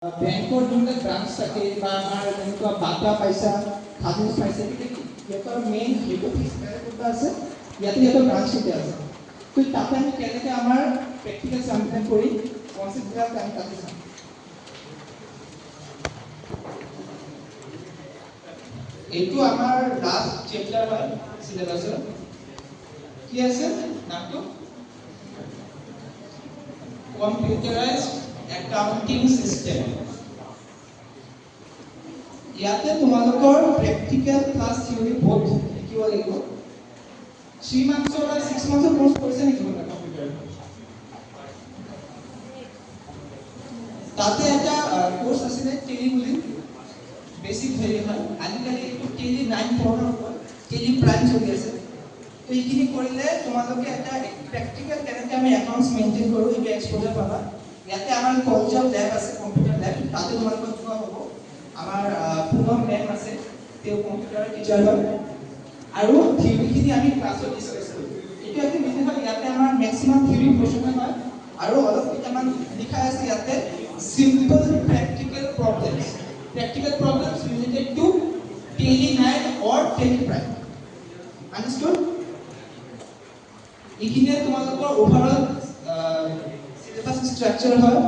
বেংকৰ যোনবিলাক ব্ৰাঞ্চ থাকে বা আমাৰ যেনেকুৱা বাটা পাইছা খাজুচ পাইছা সিহঁতৰ মেইন সেইটো ফিক্সড আছে ইয়াতে সিহঁতৰ ব্ৰাঞ্চ কেইটা আছে তো তাতে আমি কেনেকৈ আমাৰ প্ৰেক্টিকেল চামপ্লিমেণ্ট কৰি কনচেপ্টবিলাক আমি তাতে চাম এইটো আমাৰ লাষ্ট চেপ্টাৰ হয় সিলেবাসৰ কি আছে নামটো কম্পিউটাৰাইজড একাউন্টিং সিস্টেম ইয়াতে তোমালোকৰ প্ৰেক্টিকেল প্লাস থিওৰি বহুত শিকিব লাগিব 3 মান্থৰ বা 6 মান্থৰ কোৰ্স কৰিছে নেকি তোমালোকে কম্পিউটাৰ তাতে এটা কোৰ্স আছিল টেলি বুলি বেসিক হেৰি হয় আজিকালি এইটো টেলি 9 পঢ়াৰ ওপৰত টেলি প্ৰাইম চলি আছে তো এইখিনি কৰিলে তোমালোকে এটা প্ৰেক্টিকেল কেনেকৈ আমি একাউন্টস মেইনটেইন কৰো এই এক্সপোজাৰ পাবা ইয়াতে আমাৰ কলেজৰ ল্যাব আছে কম্পিউটাৰ ল্যাব তাতে তোমালোকৰ যোৱা হ'ব আমাৰ পুনম মেম আছে তেওঁ কম্পিউটাৰ টিচাৰ হয় আৰু থিওৰিখিনি আমি ক্লাছত ডিসকাস কৰিম এইটো একদম মেইন হয় ইয়াতে আমাৰ ম্যাক্সিমাম থিওৰি কোৱেশ্চন হয় আৰু অলপ কেইটামান লিখা আছে ইয়াতে simple practical problems related to Tele 9 or Tele Prime understood এইখিনিয়ে তোমালোকৰ ওভাৰঅল সিলেবাস স্ট্ৰাকচাৰ হয়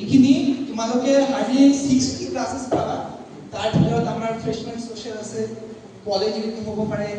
এইখিনি তোমালোকে হাৰ্ডলি 60 ক্লাसेছ পাবা তাৰ ভিতৰত আমাৰ ফ্ৰেশমেন সোশ্যাল আছে কলেজ হ'ব পাৰে